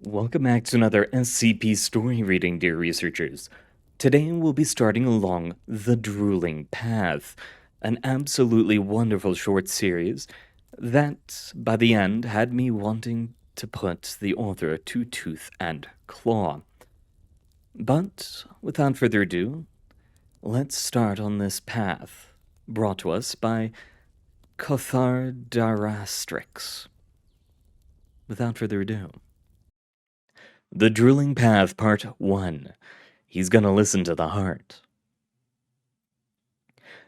Welcome back to another SCP story reading, dear researchers. Today we'll be starting along the Drooling Path, an absolutely wonderful short series that, by the end, had me wanting to put the author to tooth and claw. But, without further ado, let's start on this path, brought to us by Cothardarastrix. Without further ado. The Drooling Path, Part 1. He's gonna listen to the heart.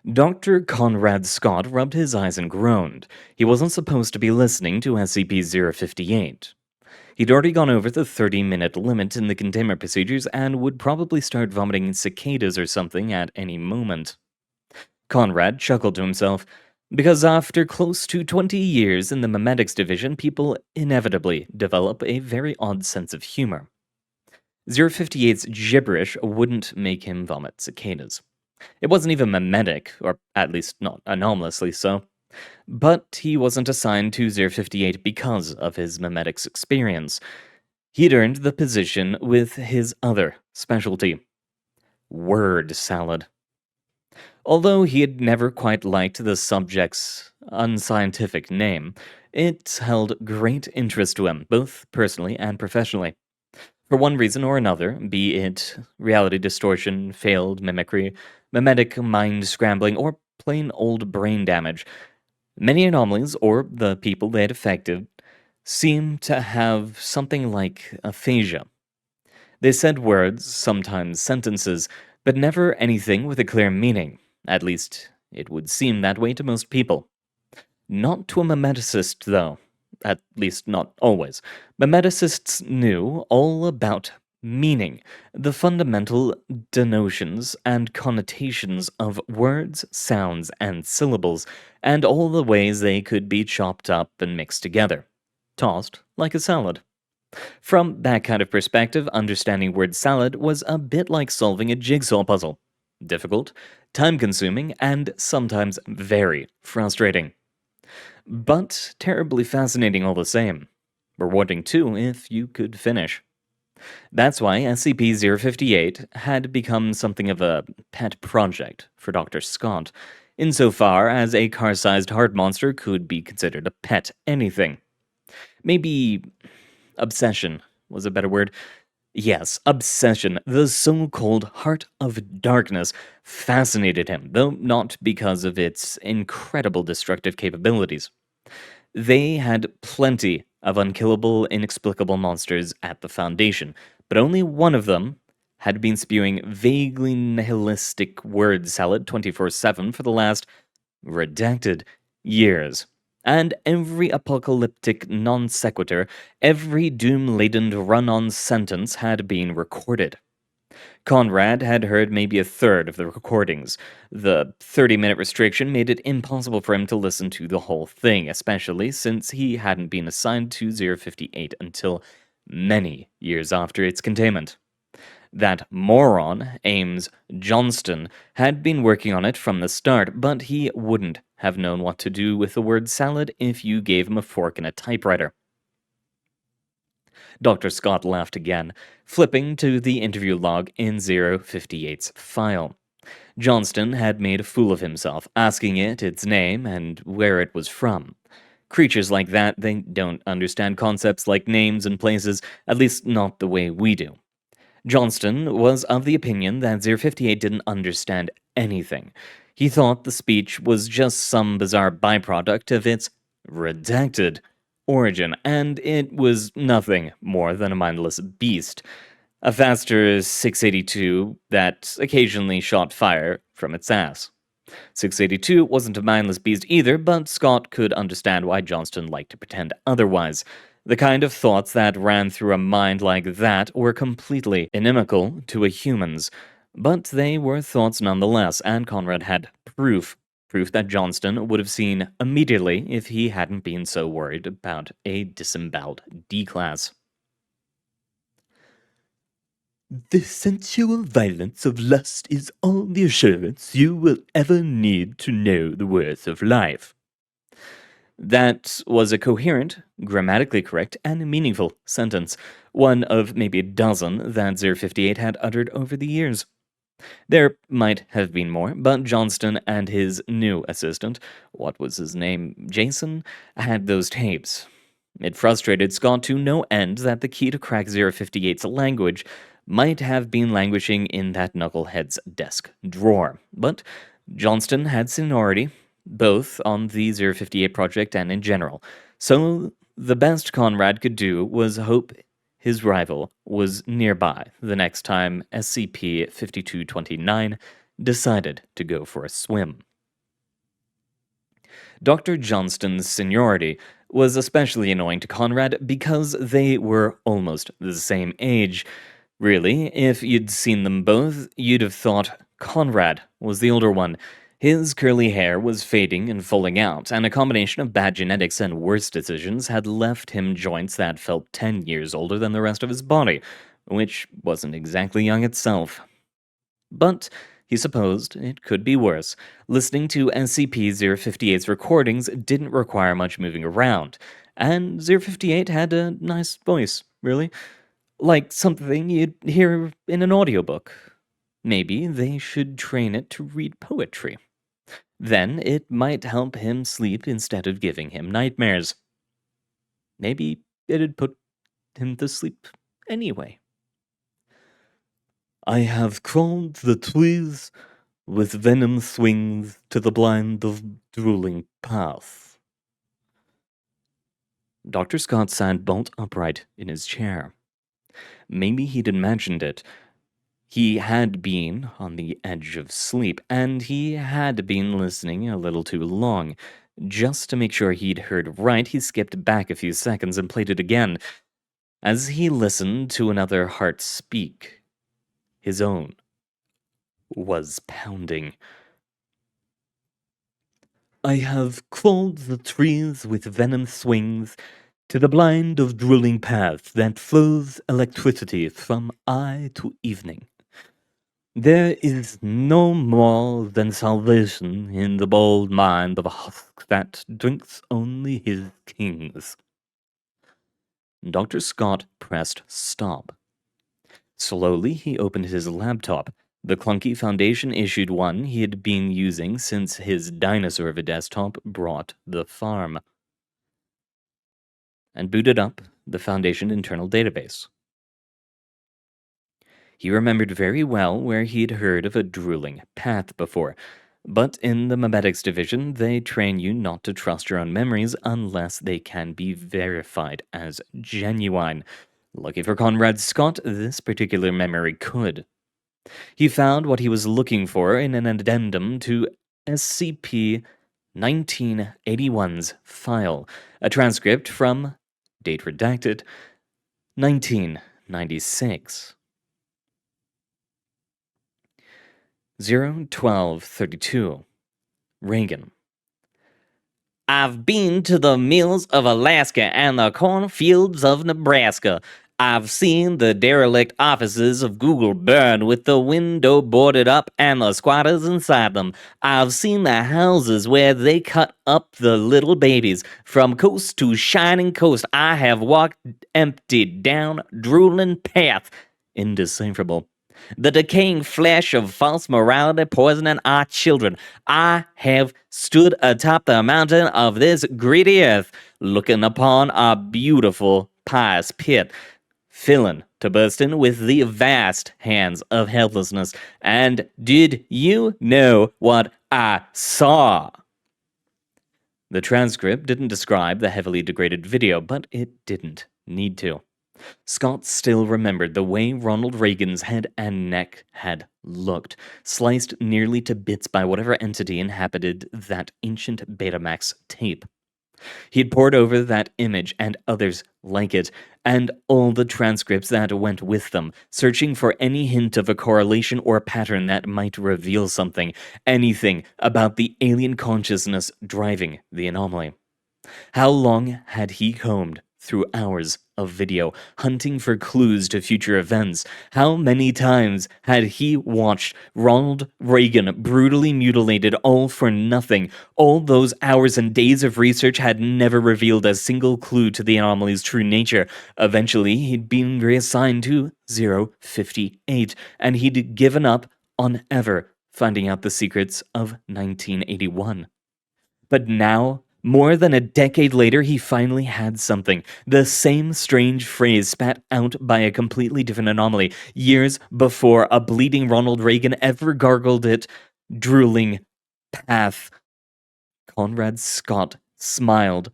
Dr. Conrad Scott rubbed his eyes and groaned. He wasn't supposed to be listening to SCP-058. He'd already gone over the 30-minute limit in the containment procedures and would probably start vomiting cicadas or something at any moment. Conrad chuckled to himself, because after close to 20 years in the memetics division, people inevitably develop a very odd sense of humor. 058's gibberish wouldn't make him vomit cicadas. It wasn't even memetic, or at least not anomalously so. But he wasn't assigned to 058 because of his memetics experience. He'd earned the position with his other specialty: word salad. Although he had never quite liked the subject's unscientific name, it held great interest to him, both personally and professionally. For one reason or another, be it reality distortion, failed mimicry, memetic mind scrambling, or plain old brain damage, many anomalies, or the people they had affected, seemed to have something like aphasia. They said words, sometimes sentences, but never anything with a clear meaning. At least, it would seem that way to most people. Not to a memeticist, though. At least not always. Memeticists knew all about meaning, the fundamental denotions and connotations of words, sounds, and syllables, and all the ways they could be chopped up and mixed together, tossed like a salad. From that kind of perspective, understanding word salad was a bit like solving a jigsaw puzzle. Difficult, time-consuming, and sometimes very frustrating. But terribly fascinating all the same. Rewarding too if you could finish. That's why SCP-058 had become something of a pet project for Dr. Scott, insofar as a car-sized heart monster could be considered a pet anything. Maybe obsession was a better word. Yes, obsession, the so-called Heart of Darkness, fascinated him, though not because of its incredible destructive capabilities. They had plenty of unkillable, inexplicable monsters at the Foundation, but only one of them had been spewing vaguely nihilistic word salad 24/7 for the last, redacted, years. And every apocalyptic non sequitur, every doom-laden run-on sentence had been recorded. Conrad had heard maybe a third of the recordings. The 30-minute restriction made it impossible for him to listen to the whole thing, especially since he hadn't been assigned to 058 until many years after its containment. That moron, Ames Johnston, had been working on it from the start, but he wouldn't have known what to do with the word salad if you gave him a fork and a typewriter. Dr. Scott laughed again, flipping to the interview log in 058's file. Johnston had made a fool of himself, asking it its name and where it was from. Creatures like that, they don't understand concepts like names and places, at least not the way we do. Johnston was of the opinion that 058 didn't understand anything. He thought the speech was just some bizarre byproduct of its redacted origin, and it was nothing more than a mindless beast. A faster 682 that occasionally shot fire from its ass. 682 wasn't a mindless beast either, but Scott could understand why Johnston liked to pretend otherwise. The kind of thoughts that ran through a mind like that were completely inimical to a human's, but they were thoughts nonetheless, and Conrad had proof that Johnston would have seen immediately if he hadn't been so worried about a disemboweled D-class. The sensual violence of lust is all the assurance you will ever need to know the worth of life. That was a coherent, grammatically correct, and meaningful sentence, one of maybe a dozen that 058 had uttered over the years. There might have been more, but Johnston and his new assistant, what was his name, Jason, had those tapes. It frustrated Scott to no end that the key to crack 058's language might have been languishing in that knucklehead's desk drawer. But Johnston had seniority, both on the 058 project and in general. So the best Conrad could do was hope his rival was nearby the next time SCP 5229 decided to go for a swim. Dr. Johnston's seniority was especially annoying to Conrad because they were almost the same age. Really, if you'd seen them both, you'd have thought Conrad was the older one. His curly hair was fading and falling out, and a combination of bad genetics and worse decisions had left him joints that felt 10 years older than the rest of his body, which wasn't exactly young itself. But he supposed it could be worse. Listening to SCP-058's recordings didn't require much moving around, and 058 had a nice voice, really. Like something you'd hear in an audiobook. Maybe they should train it to read poetry. Then it might help him sleep instead of giving him nightmares. Maybe it'd put him to sleep anyway. I have crawled the trees with venom swings to the blind of Drooling Path. Dr. Scott sat bolt upright in his chair. Maybe he'd imagined it. He had been on the edge of sleep, and he had been listening a little too long. Just to make sure he'd heard right, he skipped back a few seconds and played it again. As he listened to another heart speak, his own was pounding. I have crawled the trees with venom swings to the blind of Drooling Path that flows electricity from eye to evening. There is no more than salvation in the bold mind of a husk that drinks only his kings. Dr. Scott pressed stop. Slowly, he opened his laptop, the clunky Foundation-issued one he had been using since his dinosaur of a desktop brought the farm, and booted up the Foundation internal database. He remembered very well where he'd heard of a drooling path before, but in the memetics division, they train you not to trust your own memories unless they can be verified as genuine. Lucky for Conrad Scott, this particular memory could. He found what he was looking for in an addendum to SCP 1981's file, a transcript from, date redacted, 1996. 01232. Reagan. I've been to the mills of Alaska and the cornfields of Nebraska. I've seen the derelict offices of Google burn with the window boarded up and the squatters inside them. I've seen the houses where they cut up the little babies. From coast to shining coast, I have walked empty down Drooling Path. Indecipherable. The decaying flesh of false morality poisoning our children. I have stood atop the mountain of this greedy earth, looking upon our beautiful pious pit, filling to bursting with the vast hands of helplessness. And did you know what I saw? The transcript didn't describe the heavily degraded video, but it didn't need to. Scott still remembered the way Ronald Reagan's head and neck had looked, sliced nearly to bits by whatever entity inhabited that ancient Betamax tape. He had pored over that image and others like it, and all the transcripts that went with them, searching for any hint of a correlation or pattern that might reveal something, anything about the alien consciousness driving the anomaly. How long had he combed through hours of video, hunting for clues to future events. How many times had he watched Ronald Reagan brutally mutilated, all for nothing? All those hours and days of research had never revealed a single clue to the anomaly's true nature. Eventually, he'd been reassigned to 058, and he'd given up on ever finding out the secrets of 1981. But now, more than a decade later, he finally had something. The same strange phrase spat out by a completely different anomaly, years before a bleeding Ronald Reagan ever gargled it. Drooling Path. Conrad Scott smiled.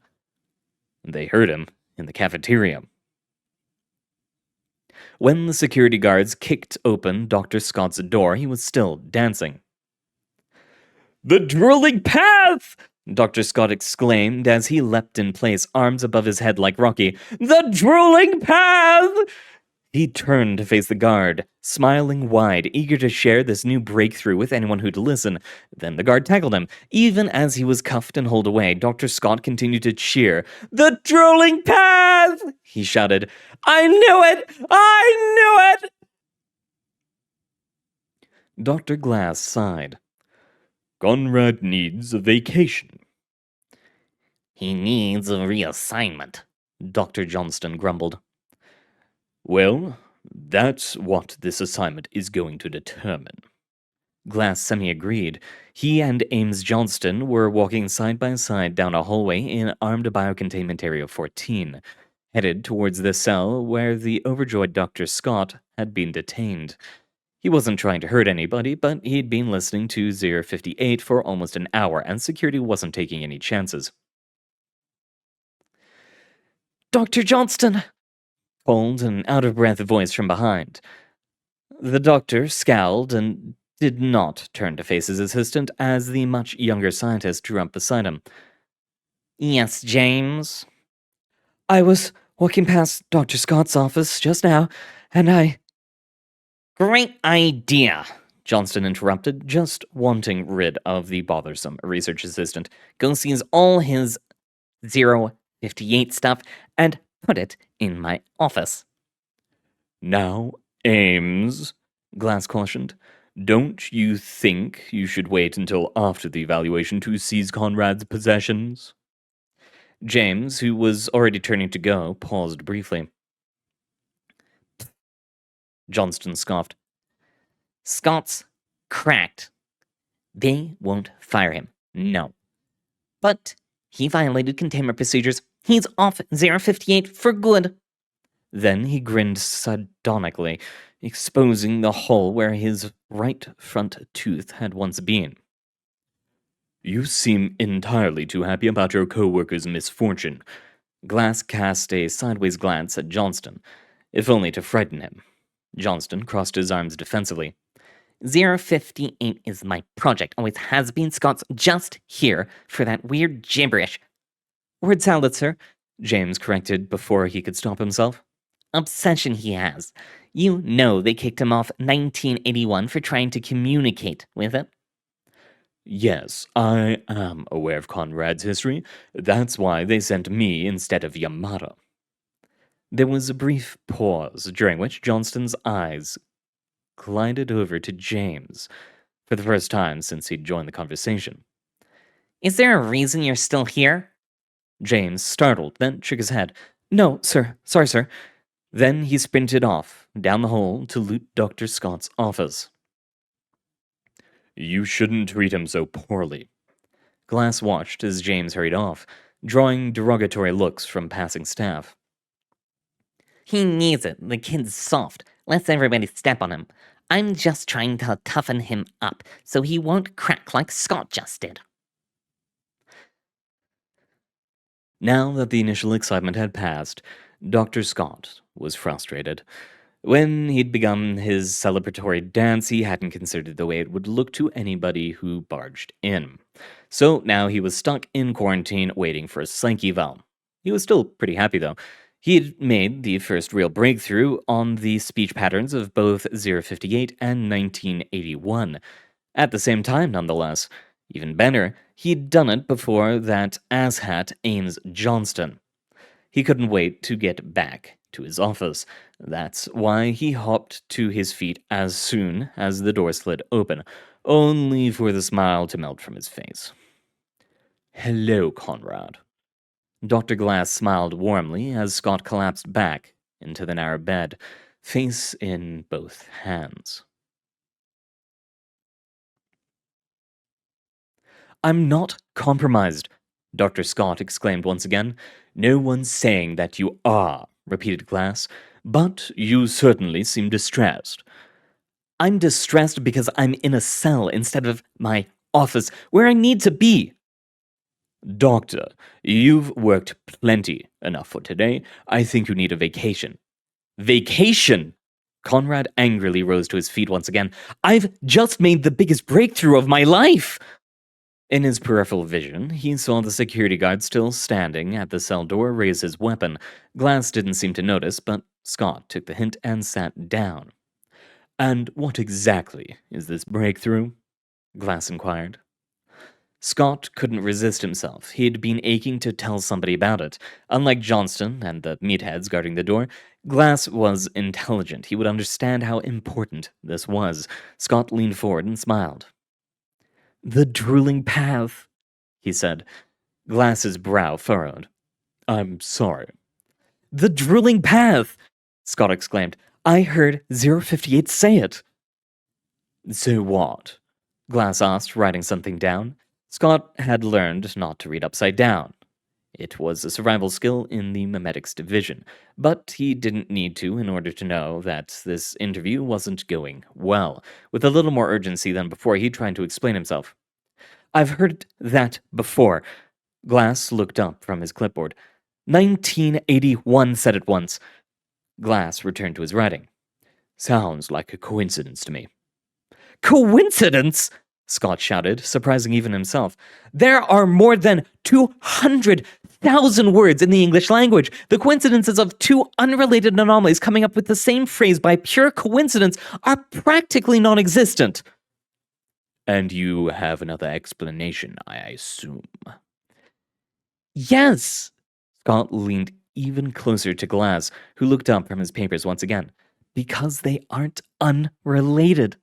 They heard him in the cafeteria. When the security guards kicked open Dr. Scott's door, he was still dancing. "The Drooling Path!" Dr. Scott exclaimed as he leapt in place, arms above his head like Rocky. "The Drooling Path!" He turned to face the guard, smiling wide, eager to share this new breakthrough with anyone who'd listen. Then the guard tackled him. Even as he was cuffed and hauled away, Dr. Scott continued to cheer. "The Drooling Path!" he shouted. "I knew it! I knew it!" Dr. Glass sighed. "Conrad needs a vacation." He needs a reassignment, Dr. Johnston grumbled. "Well, that's what this assignment is going to determine." Glass semi-agreed. He and Ames Johnston were walking side by side down a hallway in Armed Biocontainment Area 14, headed towards the cell where the overjoyed Dr. Scott had been detained. He wasn't trying to hurt anybody, but he'd been listening to 058 for almost an hour, and security wasn't taking any chances. "Dr. Johnston!" called an out-of-breath voice from behind. The doctor scowled and did not turn to face his assistant as the much younger scientist drew up beside him. "Yes, James?" "I was walking past Dr. Scott's office just now, and I..." "Great idea," Johnston interrupted, just wanting rid of the bothersome research assistant. "Go seize all his 058 stuff and put it in my office." "Now, Ames," Glass cautioned, "don't you think you should wait until after the evaluation to seize Conrad's possessions?" James, who was already turning to go, paused briefly. Johnston scoffed. "Scott's cracked. They won't fire him, no. But he violated containment procedures. He's off 058 for good." Then he grinned sardonically, exposing the hole where his right front tooth had once been. "You seem entirely too happy about your co-worker's misfortune." Glass cast a sideways glance at Johnston, if only to frighten him. Johnston crossed his arms defensively. 058 is my project, always has been. Scott's just here for that weird gibberish. "Word salad, sir," James corrected before he could stop himself. Obsession he has. You know they kicked him off 1981 for trying to communicate with it. "Yes, I am aware of Conrad's history. That's why they sent me instead of Yamada." There was a brief pause, during which Johnston's eyes glided over to James, for the first time since he'd joined the conversation. "Is there a reason you're still here?" James, startled, then shook his head. "No, sir. Sorry, sir." Then he sprinted off, down the hall, to loot Dr. Scott's office. "You shouldn't treat him so poorly." Glass watched as James hurried off, drawing derogatory looks from passing staff. "He needs it. The kid's soft. Lets everybody step on him. I'm just trying to toughen him up so he won't crack like Scott just did." Now that the initial excitement had passed, Dr. Scott was frustrated. When he'd begun his celebratory dance, he hadn't considered the way it would look to anybody who barged in. So now he was stuck in quarantine waiting for a psych eval. He was still pretty happy, though. He'd made the first real breakthrough on the speech patterns of both 058 and 1981. At the same time, nonetheless. Even better, he'd done it before that asshat Ames Johnston. He couldn't wait to get back to his office. That's why he hopped to his feet as soon as the door slid open, only for the smile to melt from his face. "Hello, Conrad." Dr. Glass smiled warmly as Scott collapsed back into the narrow bed, face in both hands. "I'm not compromised," Dr. Scott exclaimed once again. "No one's saying that you are," repeated Glass, "but you certainly seem distressed." "I'm distressed because I'm in a cell instead of my office, where I need to be." "Doctor, you've worked plenty enough for today. I think you need a vacation." "Vacation?" Conrad angrily rose to his feet once again. "I've just made the biggest breakthrough of my life!" In his peripheral vision, he saw the security guard still standing at the cell door raise his weapon. Glass didn't seem to notice, but Scott took the hint and sat down. "And what exactly is this breakthrough?" Glass inquired. Scott couldn't resist himself. He'd been aching to tell somebody about it. Unlike Johnston and the meatheads guarding the door, Glass was intelligent. He would understand how important this was. Scott leaned forward and smiled. "The Drooling Path," he said. Glass's brow furrowed. "I'm sorry." "The Drooling Path!" Scott exclaimed. "I heard 058 say it." "So what?" Glass asked, writing something down. Scott had learned not to read upside down. It was a survival skill in the memetics division, but he didn't need to in order to know that this interview wasn't going well. With a little more urgency than before, he tried to explain himself. "I've heard that before." Glass looked up from his clipboard. 1981 said it once. Glass returned to his writing. "Sounds like a coincidence to me." "Coincidence?" Scott shouted, surprising even himself. "There are more than 200,000 words in the English language. The coincidences of two unrelated anomalies coming up with the same phrase by pure coincidence are practically non-existent." "And you have another explanation, I assume." "Yes." Scott leaned even closer to Glass, who looked up from his papers once again. "Because they aren't unrelated."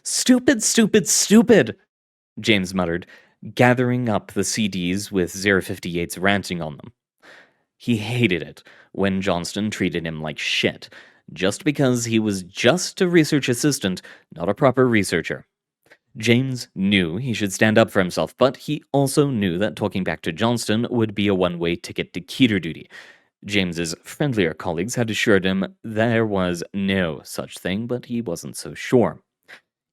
"Stupid, stupid, stupid," James muttered, gathering up the CDs with 058's ranting on them. He hated it when Johnston treated him like shit, just because he was just a research assistant, not a proper researcher. James knew he should stand up for himself, but he also knew that talking back to Johnston would be a one-way ticket to Keter duty. James's friendlier colleagues had assured him there was no such thing, but he wasn't so sure.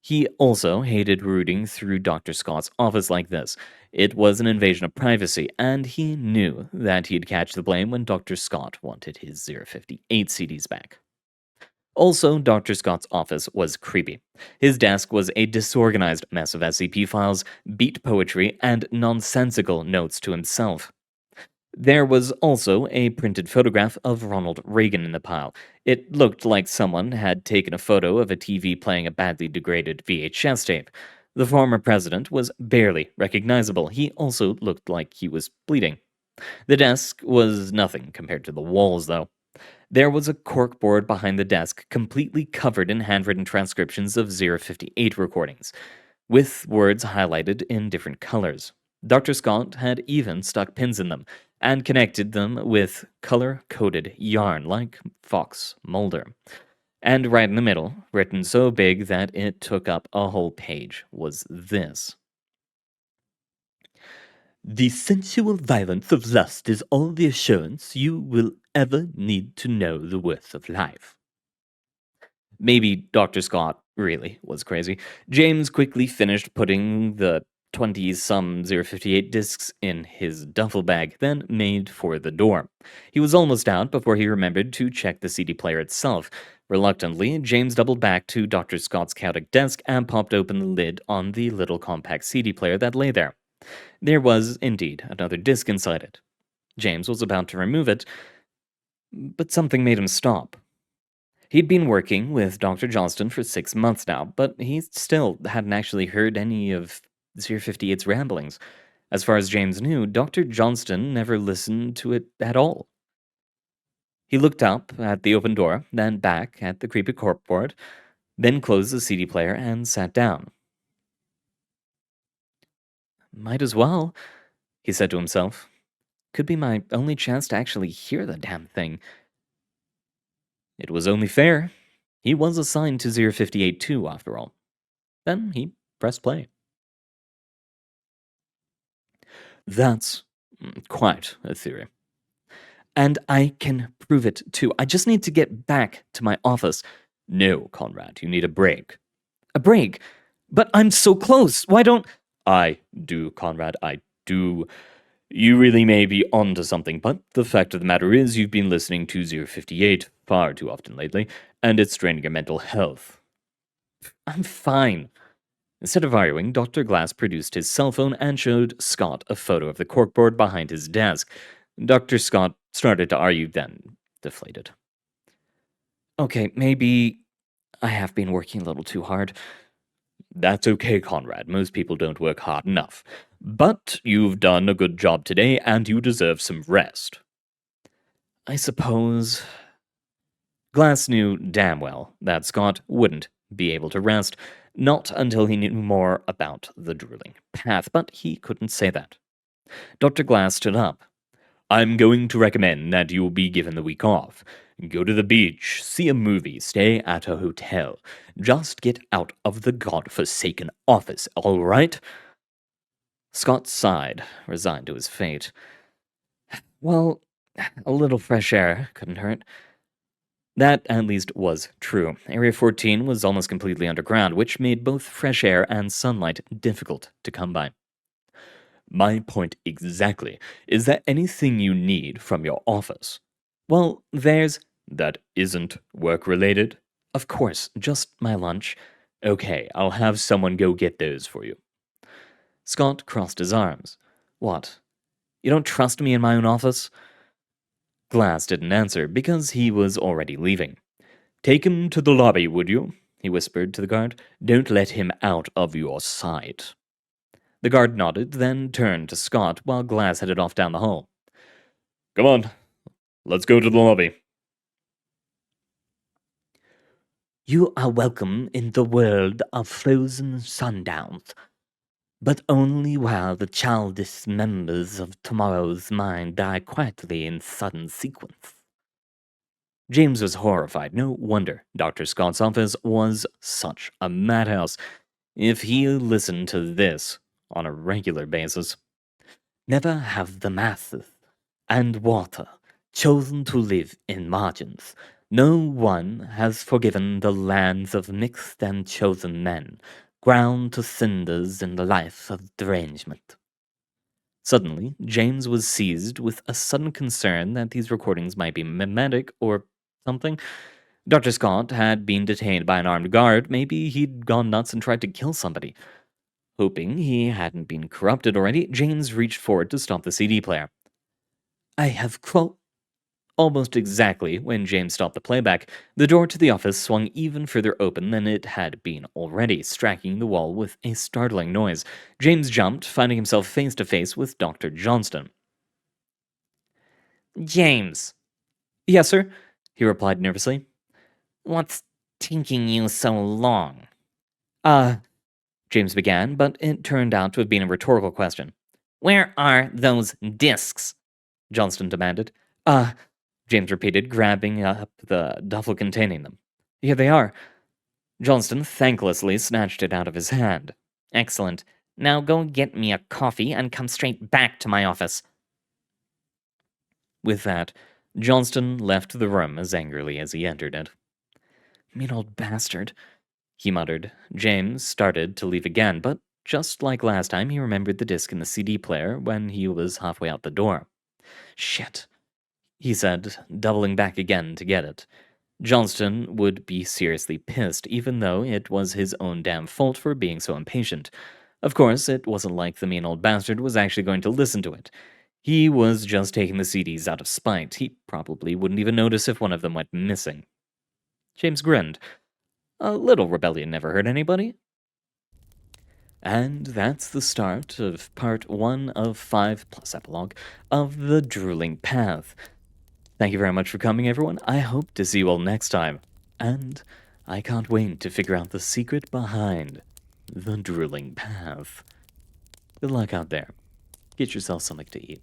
He also hated rooting through Dr. Scott's office like this. It was an invasion of privacy, and he knew that he'd catch the blame when Dr. Scott wanted his 058 CDs back. Also, Dr. Scott's office was creepy. His desk was a disorganized mess of SCP files, beat poetry, and nonsensical notes to himself. There was also a printed photograph of Ronald Reagan in the pile. It looked like someone had taken a photo of a TV playing a badly degraded VHS tape. The former president was barely recognizable. He also looked like he was bleeding. The desk was nothing compared to the walls, though. There was a corkboard behind the desk, completely covered in handwritten transcriptions of 058 recordings, with words highlighted in different colors. Dr. Scott had even stuck pins in them and connected them with color-coded yarn like Fox Mulder. And right in the middle, written so big that it took up a whole page, was this. "The sensual violence of lust is all the assurance you will ever need to know the worth of life." Maybe Dr. Scott really was crazy. James quickly finished putting the 20-some 058 discs in his duffel bag, then made for the door. He was almost out before he remembered to check the CD player itself. Reluctantly, James doubled back to Dr. Scott's chaotic desk and popped open the lid on the little compact CD player that lay there. There was, indeed, another disc inside it. James was about to remove it, but something made him stop. He'd been working with Dr. Johnston for 6 months now, but he still hadn't actually heard any of 058's ramblings. As far as James knew, Dr. Johnston never listened to it at all. He looked up at the open door, then back at the creepy corkboard, then closed the CD player and sat down. Might as well, he said to himself. Could be my only chance to actually hear the damn thing. It was only fair. He was assigned to 058 too, after all. Then he pressed play. That's quite a theory. And I can prove it too. I just need to get back to my office. No, Conrad, you need a break. A break? But I'm so close. Why don't... I do, Conrad, I do. You really may be onto something, but the fact of the matter is you've been listening to 058 far too often lately, and it's draining your mental health. I'm fine. Instead of arguing, Dr. Glass produced his cell phone and showed Scott a photo of the corkboard behind his desk. Dr. Scott started to argue, then deflated. Okay, maybe I have been working a little too hard. That's okay, Conrad. Most people don't work hard enough. But you've done a good job today, and you deserve some rest. I suppose. Glass knew damn well that Scott wouldn't be able to rest, not until he knew more about the Drooling Path, but he couldn't say that. Dr. Glass stood up. I'm going to recommend that you be given the week off. Go to the beach, see a movie, stay at a hotel. Just get out of the godforsaken office, all right? Scott sighed, resigned to his fate. Well, a little fresh air couldn't hurt. That, at least, was true. Area 14 was almost completely underground, which made both fresh air and sunlight difficult to come by. My point exactly is that anything you need from your office, well, that isn't work-related. Of course, just my lunch. Okay, I'll have someone go get those for you. Scott crossed his arms. What? You don't trust me in my own office? Glass didn't answer because he was already leaving. Take him to the lobby, would you? He whispered to the guard. Don't let him out of your sight. The guard nodded, then turned to Scott while Glass headed off down the hall. Come on, let's go to the lobby. You are welcome in the world of frozen sundowns, but only while the childish members of tomorrow's mind die quietly in sudden sequence. James was horrified. No wonder Dr. Scott's office was such a madhouse. If he listened to this on a regular basis. Never have the masses and water chosen to live in margins. No one has forgiven the lands of mixed and chosen men, ground to cinders in the life of derangement. Suddenly, James was seized with a sudden concern that these recordings might be mimetic or something. Dr. Scott had been detained by an armed guard. Maybe he'd gone nuts and tried to kill somebody. Hoping he hadn't been corrupted already, James reached forward to stop the CD player. I have Almost exactly when James stopped the playback, the door to the office swung even further open than it had been already, striking the wall with a startling noise. James jumped, finding himself face to face with Dr. Johnston. James. Yes, sir, he replied nervously. What's taking you so long? James began, but it turned out to have been a rhetorical question. Where are those discs? Johnston demanded. James repeated, grabbing up the duffel containing them. Here they are. Johnston thanklessly snatched it out of his hand. Excellent. Now go get me a coffee and come straight back to my office. With that, Johnston left the room as angrily as he entered it. Mean old bastard, he muttered. James started to leave again, but just like last time, he remembered the disc in the CD player when he was halfway out the door. Shit, he said, doubling back again to get it. Johnston would be seriously pissed, even though it was his own damn fault for being so impatient. Of course, it wasn't like the mean old bastard was actually going to listen to it. He was just taking the CDs out of spite. He probably wouldn't even notice if one of them went missing. James grinned. A little rebellion never hurt anybody. And that's the start of part 1 of 5 plus epilogue of the Drooling Path. Thank you very much for coming, everyone. I hope to see you all next time. And I can't wait to figure out the secret behind the Drooling Path. Good luck out there. Get yourself something to eat.